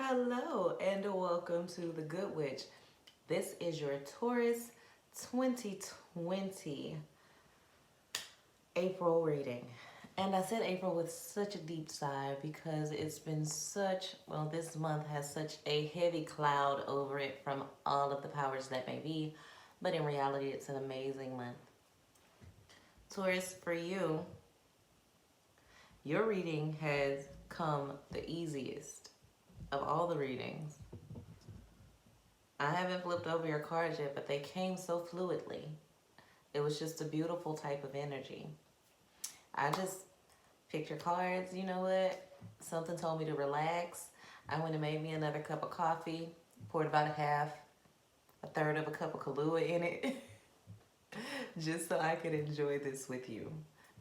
Hello and welcome to The Good Witch. This is your Taurus 2020 April reading. And I said April with such a deep sigh because it's been this month has such a heavy cloud over it from all of the powers that may be. But in reality, it's an amazing month. Taurus, for you, your reading has come the easiest of all the readings. I haven't flipped over your cards yet, but they came so fluidly. It was just a beautiful type of energy. I just picked your cards. You know what? Something told me to relax. I went and made me another cup of coffee, poured about a third of a cup of Kahlua in it, just so I could enjoy this with you.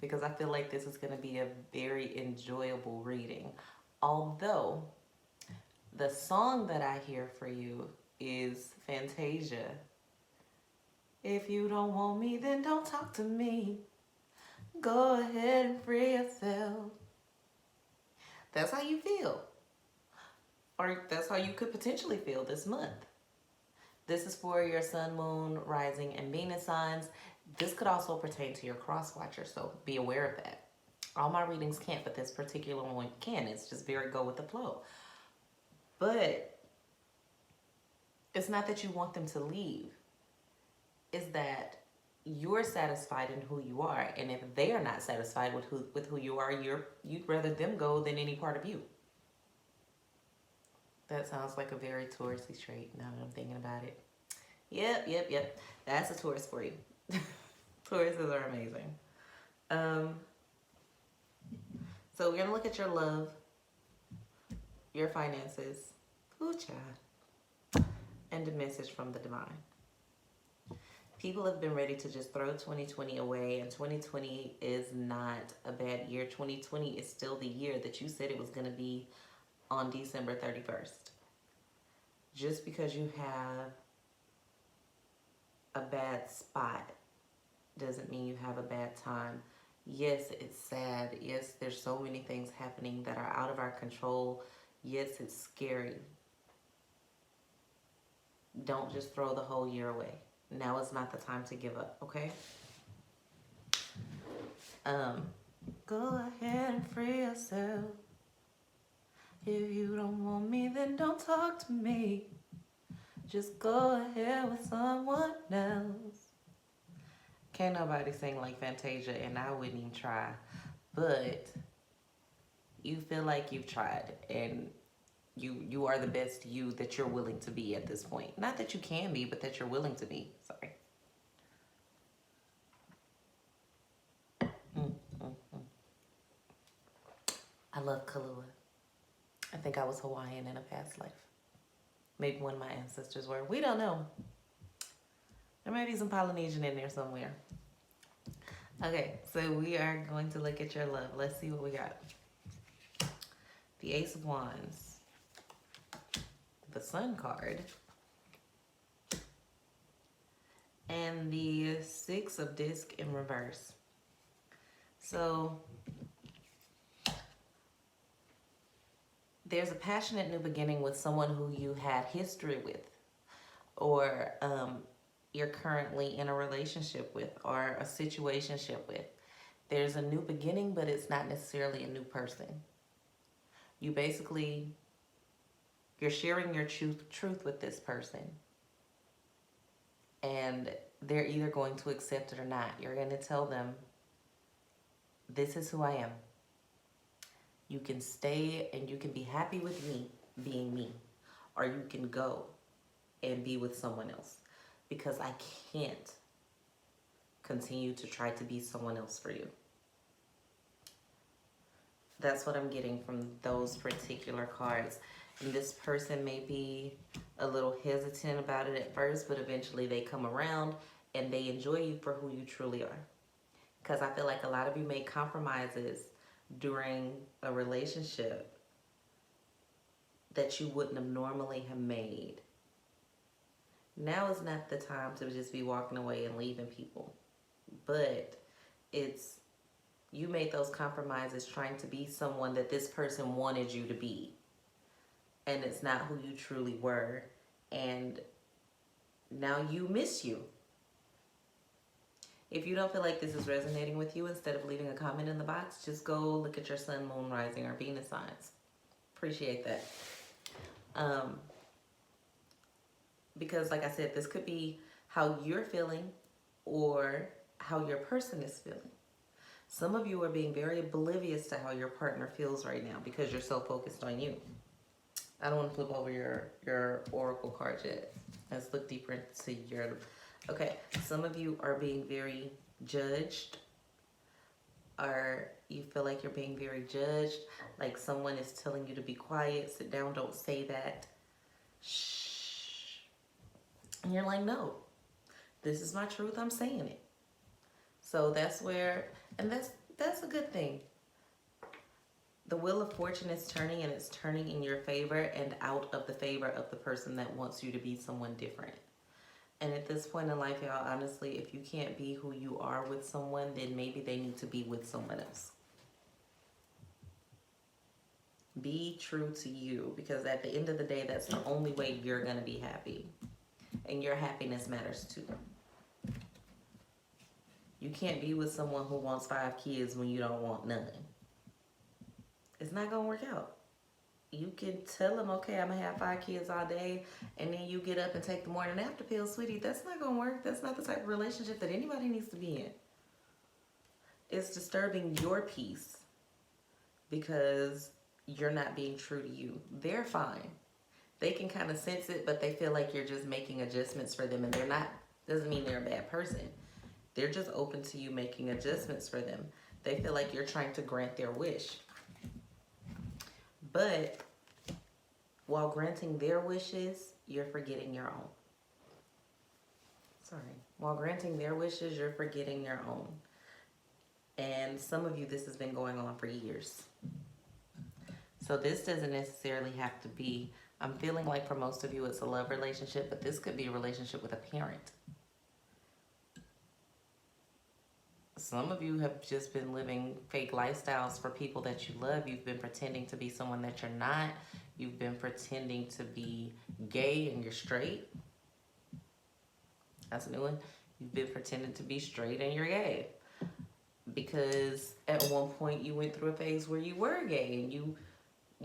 Because I feel like this is going to be a very enjoyable reading. Although, the song that I hear for you is Fantasia. If you don't want me, then don't talk to me. Go ahead and free yourself. That's how you feel. Or that's how you could potentially feel this month. This is for your sun, moon, rising, and Venus signs. This could also pertain to your cross watcher, so be aware of that. All my readings can't, but this particular one can. It's just very go with the flow. But it's not that you want them to leave. It's that you're satisfied in who you are, and if they are not satisfied with who you are, you'd rather them go than any part of you. That sounds like a very Taurusy trait now that I'm thinking about it. Yep. That's a Taurus for you. Tauruses are amazing. So we're gonna look at your love, your finances, ooh child, and a message from the divine. People have been ready to just throw 2020 away, and 2020 is not a bad year. 2020 is still the year that you said it was going to be on December 31st. Just because you have a bad spot doesn't mean you have a bad time. Yes, it's sad. Yes, there's so many things happening that are out of our control. Yes, it's scary. Don't just throw the whole year away. Now is not the time to give up, okay? Go ahead and free yourself. If you don't want me, then don't talk to me. Just go ahead with someone else. Can't nobody sing like Fantasia, and I wouldn't even try. But you feel like you've tried, and you are the best you that you're willing to be at this point. Not that you can be, but that you're willing to be. Sorry. I love Kahlua. I think I was Hawaiian in a past life. Maybe one of my ancestors were. We don't know. There may be some Polynesian in there somewhere. Okay, so we are going to look at your love. Let's see what we got. The Ace of Wands. The Sun card. And the Six of Disc in reverse. So there's a passionate new beginning with someone who you had history with, or you're currently in a relationship with, or a situationship with. There's a new beginning, but it's not necessarily a new person. You're sharing your truth with this person, and they're either going to accept it or not. You're going to tell them, this is who I am. You can stay and you can be happy with me being me, or you can go and be with someone else, because I can't continue to try to be someone else for you. That's what I'm getting from those particular cards. And this person may be a little hesitant about it at first, but eventually they come around and they enjoy you for who you truly are. Because I feel like a lot of you make compromises during a relationship that you wouldn't have normally have made. Now is not the time to just be walking away and leaving people. But you made those compromises trying to be someone that this person wanted you to be. and it's not who you truly were. And now you miss you. If you don't feel like this is resonating with you, instead of leaving a comment in the box, just go look at your sun, moon, rising, or Venus signs. Appreciate that. Because like I said, this could be how you're feeling or how your person is feeling. Some of you are being very oblivious to how your partner feels right now because you're so focused on you. I don't want to flip over your oracle card yet. Let's look deeper into your... Okay, some of you are being very judged, or you feel like you're being very judged, like someone is telling you to be quiet, sit down, don't say that. Shh. And you're like, no, this is my truth, I'm saying it. So that's where, and that's a good thing. The wheel of fortune is turning, and it's turning in your favor and out of the favor of the person that wants you to be someone different. And at this point in life, y'all, honestly, if you can't be who you are with someone, then maybe they need to be with someone else. Be true to you, because at the end of the day, that's the only way you're going to be happy. And your happiness matters too. You can't be with someone who wants 5 kids when you don't want none. It's not going to work out. You can tell them, okay, I'm going to have 5 kids all day, and then you get up and take the morning after pill, sweetie. That's not going to work. That's not the type of relationship that anybody needs to be in. It's disturbing your peace because you're not being true to you. They're fine. They can kind of sense it, but they feel like you're just making adjustments for them, and they're not. Doesn't mean they're a bad person. They're just open to you making adjustments for them. They feel like you're trying to grant their wish. But while granting their wishes, you're forgetting your own. Sorry. While granting their wishes, you're forgetting your own. And some of you, this has been going on for years. So this doesn't necessarily have to be, I'm feeling like for most of you it's a love relationship, but this could be a relationship with a parent. Some of you have just been living fake lifestyles for people that you love. You've been pretending to be someone that you're not. You've been pretending to be gay and you're straight. That's a new one. You've been pretending to be straight and you're gay. Because at one point you went through a phase where you were gay and you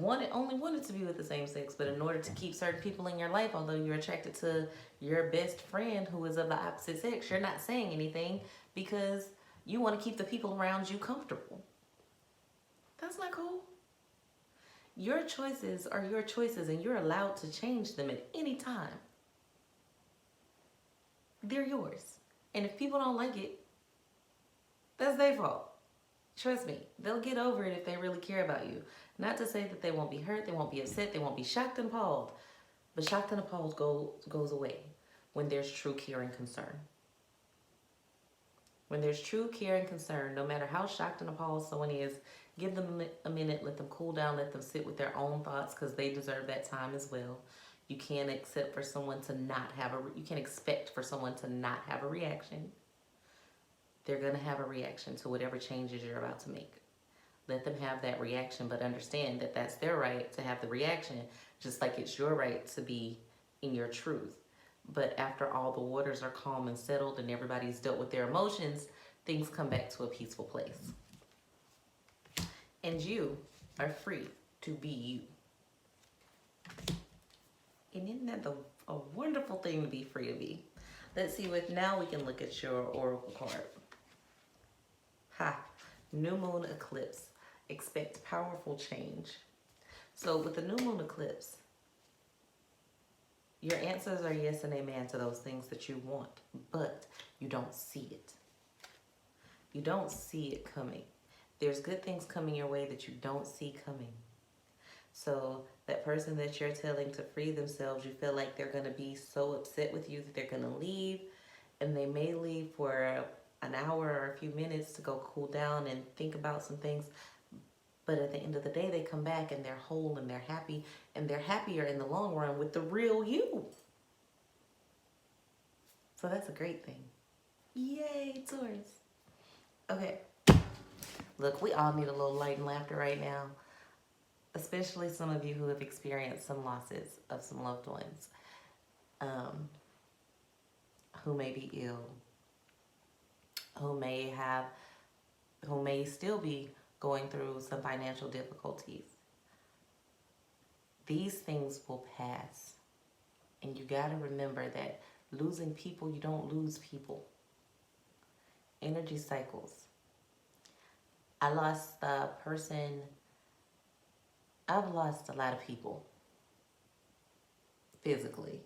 only wanted to be with the same sex, but in order to keep certain people in your life, although you're attracted to your best friend who is of the opposite sex, you're not saying anything because you want to keep the people around you comfortable. That's not cool. Your choices are your choices, and you're allowed to change them at any time. They're yours. And if people don't like it, that's their fault. Trust me, they'll get over it if they really care about you. Not to say that they won't be hurt, they won't be upset, they won't be shocked and appalled. But shocked and appalled goes away when there's true care and concern. When there's true care and concern, no matter how shocked and appalled someone is, give them a minute, let them cool down, let them sit with their own thoughts because they deserve that time as well. You can't expect for someone to not have a reaction. They're going to have a reaction to whatever changes you're about to make. Let them have that reaction, but understand that that's their right to have the reaction, just like it's your right to be in your truth. But after all the waters are calm and settled and everybody's dealt with their emotions, things come back to a peaceful place. And you are free to be you. And isn't that a wonderful thing to be free to be? Let's see what, now we can look at your oracle card. New moon eclipse. Expect powerful change. So with the new moon eclipse, your answers are yes and amen to those things that you want, but you don't see it. You don't see it coming. There's good things coming your way that you don't see coming. So that person that you're telling to free themselves, you feel like they're going to be so upset with you that they're going to leave, and they may leave for an hour or a few minutes to go cool down and think about some things. But at the end of the day, they come back and they're whole and they're happy, and they're happier in the long run with the real you. So that's a great thing. Yay, Taurus. Okay. Look, we all need a little light and laughter right now. especially some of you who have experienced some losses of some loved ones, um, who may be ill, who may have, who may still be going through some financial difficulties. These things will pass. And you got to remember that losing people, you don't lose people. Energy cycles. I lost a person, I've lost a lot of people physically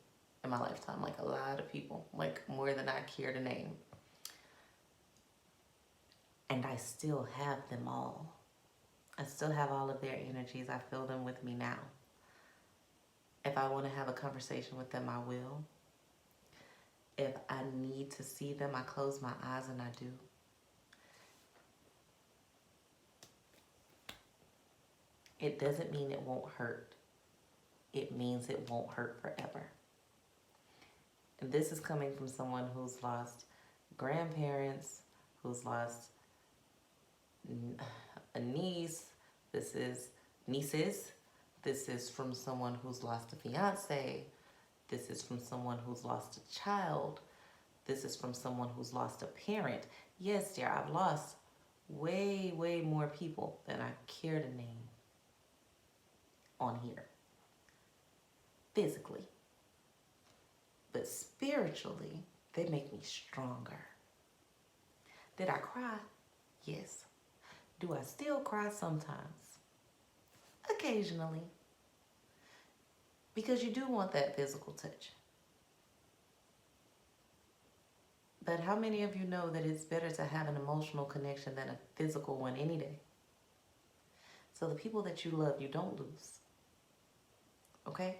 in my lifetime, like a lot of people, like more than I care to name. And I still have them all. I still have all of their energies. I feel them with me now. If I want to have a conversation with them, I will. If I need to see them, I close my eyes and I do. It doesn't mean it won't hurt. It means it won't hurt forever. And this is coming from someone who's lost grandparents, who's lost a niece. This is nieces. This is from someone who's lost a fiance. This is from someone who's lost a child. This is from someone who's lost a parent. Yes, dear, I've lost way, way more people than I care to name on here. Physically. But spiritually, they make me stronger. Did I cry? Yes. Do I still cry sometimes? Occasionally. Because you do want that physical touch. But how many of you know that it's better to have an emotional connection than a physical one any day? So the people that you love, you don't lose. Okay?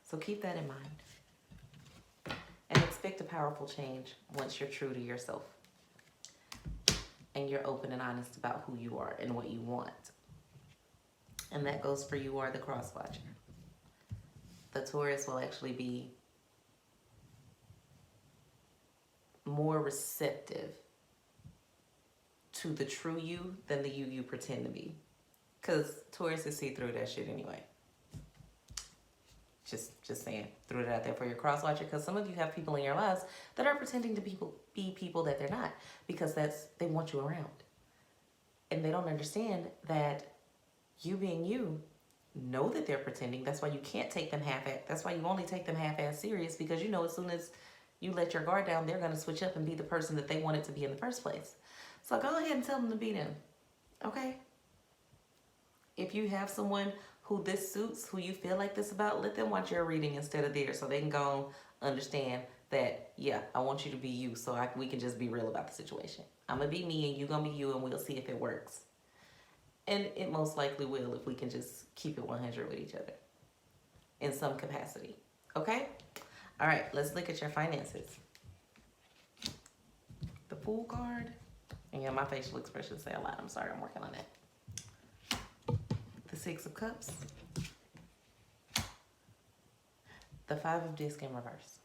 So keep that in mind. And expect a powerful change once you're true to yourself. And you're open and honest about who you are and what you want. And that goes for you or the cross watcher. The Taurus will actually be more receptive to the true you than the you pretend to be. Because Taurus is see through that shit anyway. Just saying, threw it out there for your cross watcher, because some of you have people in your lives that are pretending to be people that they're not, because they want you around. And they don't understand that you being you, know that they're pretending. That's why you can't take them half-ass. That's why you only take them half-ass serious, because you know as soon as you let your guard down, they're going to switch up and be the person that they wanted to be in the first place. So go ahead and tell them to be them, okay? If you have someone who this suits, who you feel like this about, let them watch your reading instead of theirs, so they can go understand that, yeah, I want you to be you, so we can just be real about the situation. I'm going to be me and you going to be you, and we'll see if it works. And it most likely will if we can just keep it 100 with each other in some capacity. Okay? All right, let's look at your finances. The Fool card. And yeah, my facial expressions say a lot. I'm sorry, I'm working on that. The Six of Cups. The Five of Discs in reverse.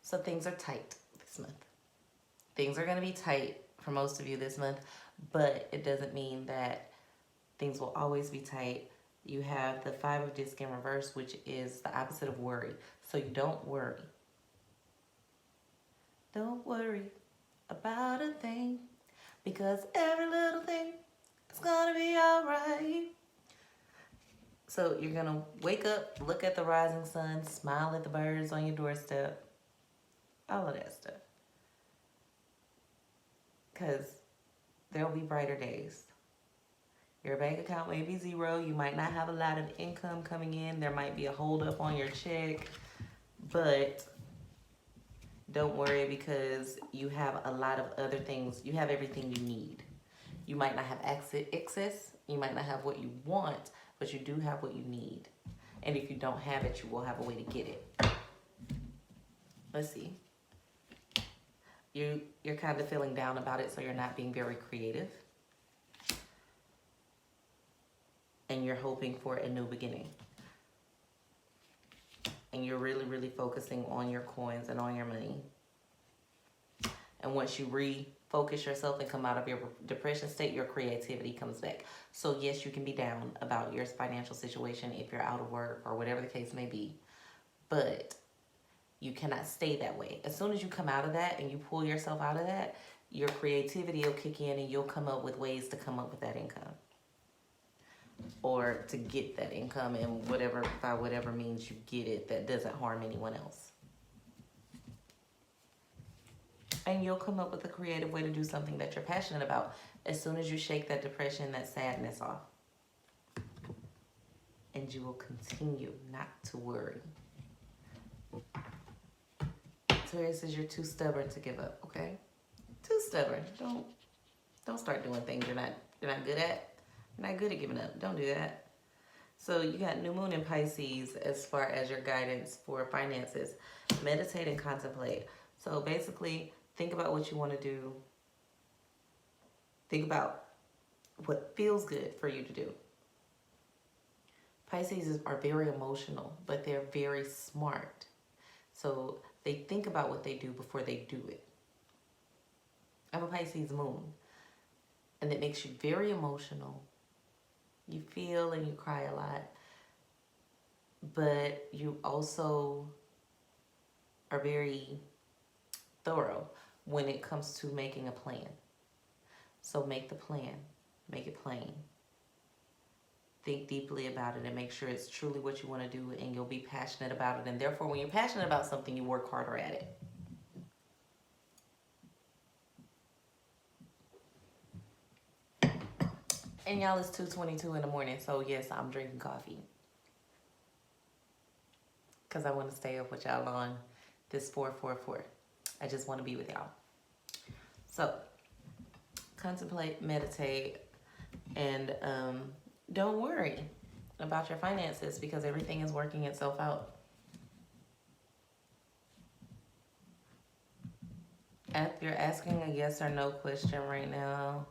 So things are tight this month. Things are going to be tight for most of you this month, but it doesn't mean that things will always be tight. You have the Five of Discs in reverse, which is the opposite of worry. So you don't worry. Don't worry about a thing, because every little thing is gonna be all right. So you're gonna wake up, look at the rising sun, smile at the birds on your doorstep, all of that stuff. Because there'll be brighter days. Your bank account may be zero. You might not have a lot of income coming in. There might be a holdup on your check. But don't worry, because you have a lot of other things. You have everything you need. You might not have excess. You might not have what you want, but you do have what you need. And if you don't have it, you will have a way to get it. Let's see. You're kind of feeling down about it, so you're not being very creative. And you're hoping for a new beginning. And you're really, really focusing on your coins and on your money. And once you focus yourself and come out of your depression state, your creativity comes back. So yes, you can be down about your financial situation if you're out of work or whatever the case may be, but you cannot stay that way. As soon as you come out of that and you pull yourself out of that, your creativity will kick in and you'll come up with ways to come up with that income or to get that income, and whatever, by whatever means you get it that doesn't harm anyone else. And you'll come up with a creative way to do something that you're passionate about as soon as you shake that depression, that sadness off. And you will continue not to worry. Taurus says you're too stubborn to give up, okay? Too stubborn. Don't start doing things you're not good at. You're not good at giving up. Don't do that. So you got new moon in Pisces as far as your guidance for finances. Meditate and contemplate. So basically, think about what you want to do. Think about what feels good for you to do. Pisces are very emotional, but they're very smart. So they think about what they do before they do it. I have a Pisces moon, and it makes you very emotional. You feel and you cry a lot, but you also are very thorough when it comes to making a plan. So make the plan, make it plain. Think deeply about it and make sure it's truly what you want to do, and you'll be passionate about it. And therefore, when you're passionate about something, you work harder at it. And y'all, it's 2:22 in the morning, so yes, I'm drinking coffee. Because I want to stay up with y'all on this 444. I just want to be with y'all. So, contemplate, meditate, and don't worry about your finances because everything is working itself out. If you're asking a yes or no question right now,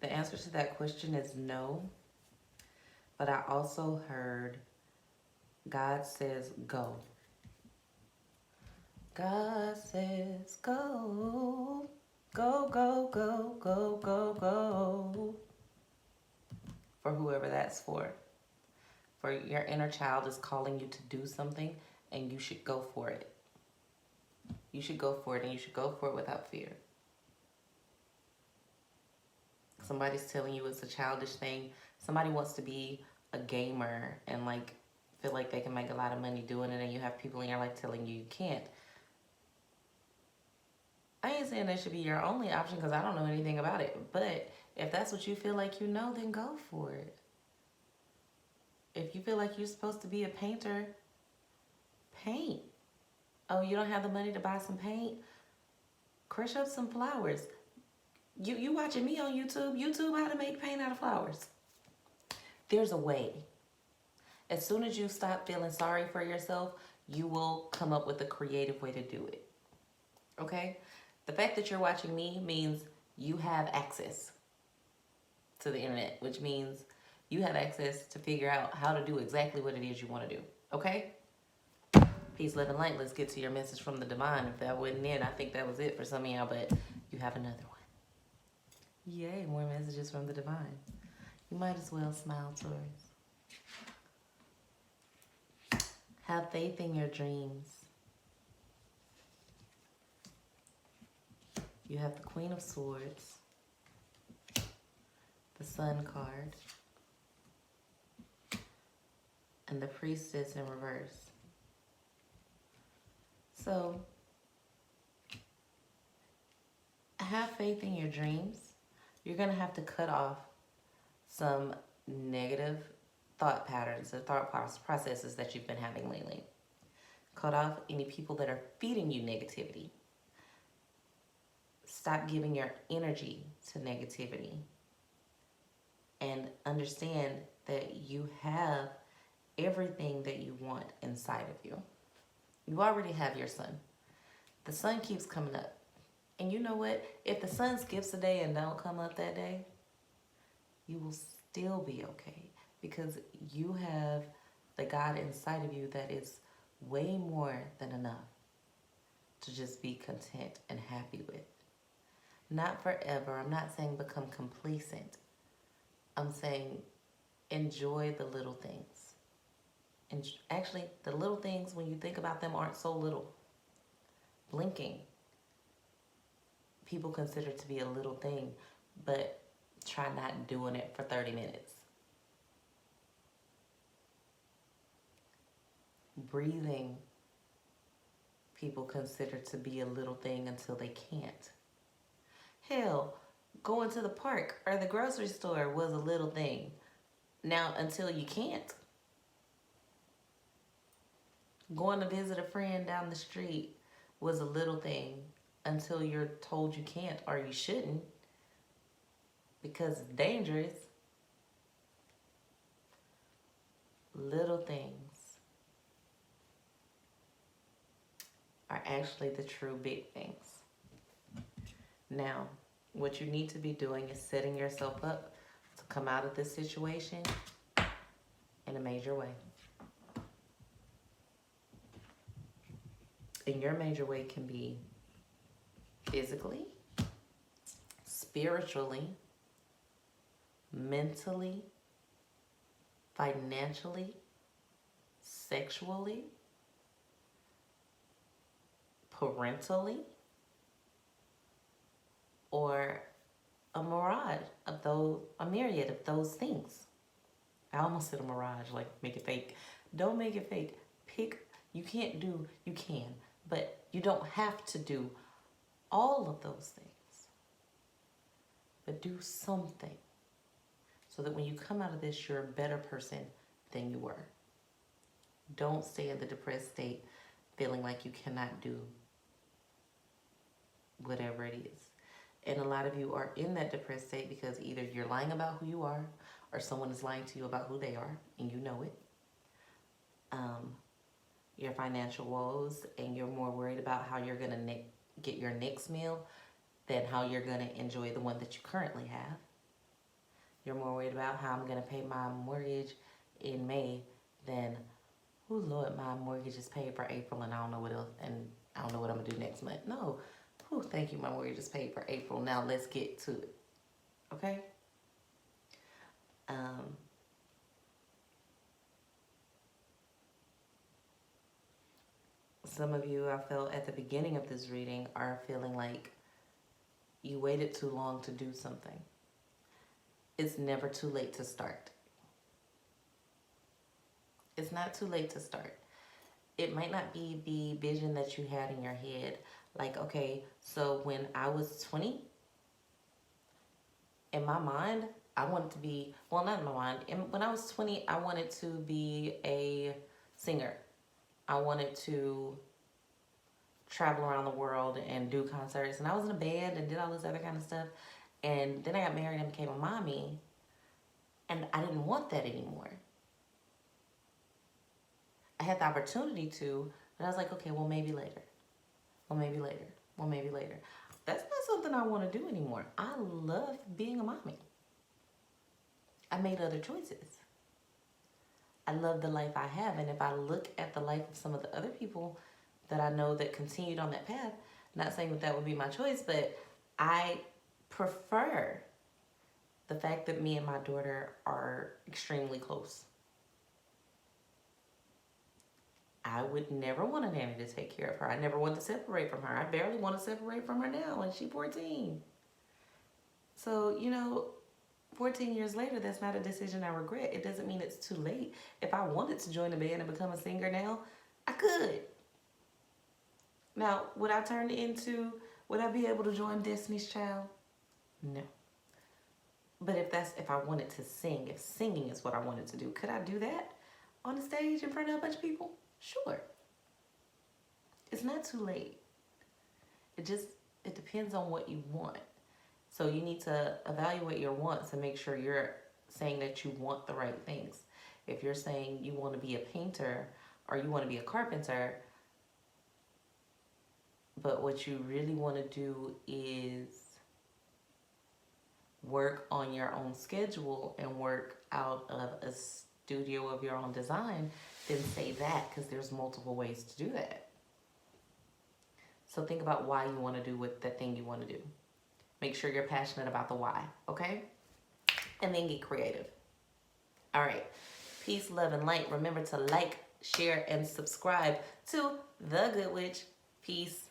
the answer to that question is no. But I also heard God says go. God says go. Go, go, go, go, go, go. For whoever that's for. For your inner child is calling you to do something, and you should go for it. You should go for it, and you should go for it without fear. Somebody's telling you it's a childish thing. Somebody wants to be a gamer and like feel like they can make a lot of money doing it, and you have people in your life telling you you can't. I ain't saying that should be your only option because I don't know anything about it. But if that's what you feel like you know, then go for it. If you feel like you're supposed to be a painter, paint. Oh, you don't have the money to buy some paint? Crush up some flowers. You watching me on YouTube? YouTube how to make paint out of flowers. There's a way. As soon as you stop feeling sorry for yourself, you will come up with a creative way to do it. Okay? The fact that you're watching me means you have access to the internet, which means you have access to figure out how to do exactly what it is you want to do. Okay? Peace, love, and light. Let's get to your message from the divine. If that wasn't it, I think that was it for some of y'all, but you have another one. Yay, more messages from the divine. You might as well smile, Taurus. Have faith in your dreams. You have the Queen of Swords, the Sun card, and the Priestess in reverse. So, have faith in your dreams. You're going to have to cut off some negative thought patterns or thought processes that you've been having lately. Cut off any people that are feeding you negativity. Stop giving your energy to negativity. And understand that you have everything that you want inside of you. You already have your sun. The sun keeps coming up. And you know what? If the sun skips a day and don't come up that day, you will still be okay. Because you have the God inside of you that is way more than enough to just be content and happy with. Not forever. I'm not saying become complacent. I'm saying enjoy the little things. And actually, the little things, when you think about them, aren't so little. Blinking, people consider to be a little thing, but try not doing it for 30 minutes. Breathing, people consider to be a little thing until they can't. Hell, going to the park or the grocery store was a little thing. Now, until you can't. Going to visit a friend down the street was a little thing until you're told you can't or you shouldn't because it's dangerous. Little things are actually the true big things. Now, what you need to be doing is setting yourself up to come out of this situation in a major way. And your major way can be physically, spiritually, mentally, financially, sexually, parentally, or a mirage of those, a myriad of those things. I almost said a mirage, like make it fake. Don't make it fake. Pick, you can, but you don't have to do all of those things. But do something so that when you come out of this, you're a better person than you were. Don't stay in the depressed state feeling like you cannot do whatever it is. And a lot of you are in that depressed state because either you're lying about who you are or someone is lying to you about who they are and you know it. Your financial woes, and you're more worried about how you're going to get your next meal than how you're going to enjoy the one that you currently have. You're more worried about how I'm going to pay my mortgage in May than, oh Lord, my mortgage is paid for April and I don't know what else, and I don't know what I'm going to do next month. No. Oh, thank you, my mortgage is paid for April. Now let's get to it. Okay? Some of you, I felt at the beginning of this reading, are feeling like you waited too long to do something. It's never too late to start. It's not too late to start. It might not be the vision that you had in your head. Like, okay, so when I was 20, in my mind, I wanted to be, well, not in my mind. When I was 20, I wanted to be a singer. I wanted to travel around the world and do concerts. And I was in a band and did all this other kind of stuff. And then I got married and became a mommy. And I didn't want that anymore. I had the opportunity to, but I was like, okay, well, maybe later. Well, maybe later. Well, maybe later. That's not something I want to do anymore. I love being a mommy. I made other choices. I love the life I have. And if I look at the life of some of the other people that I know that continued on that path, not saying that that would be my choice, but I prefer the fact that me and my daughter are extremely close. I would never want a nanny to take care of her. I never want to separate from her. I barely want to separate from her now, and she's 14. So, 14 years later, that's not a decision I regret. It doesn't mean it's too late. If I wanted to join a band and become a singer now, I could. Now, would I be able to join Destiny's Child? No. But if I wanted to sing, if singing is what I wanted to do, could I do that on the stage in front of a bunch of people? Sure. It's not too late. It depends on what you want. So you need to evaluate your wants and make sure you're saying that you want the right things. If you're saying you want to be a painter or you want to be a carpenter, but what you really want to do is work on your own schedule and work out of studio of your own design, then say that, because there's multiple ways to do that. So think about why you want to do what the thing you want to do. Make sure you're passionate about the why, okay? And then get creative. All right. Peace, love, and light. Remember to like, share, and subscribe to The Good Witch. Peace.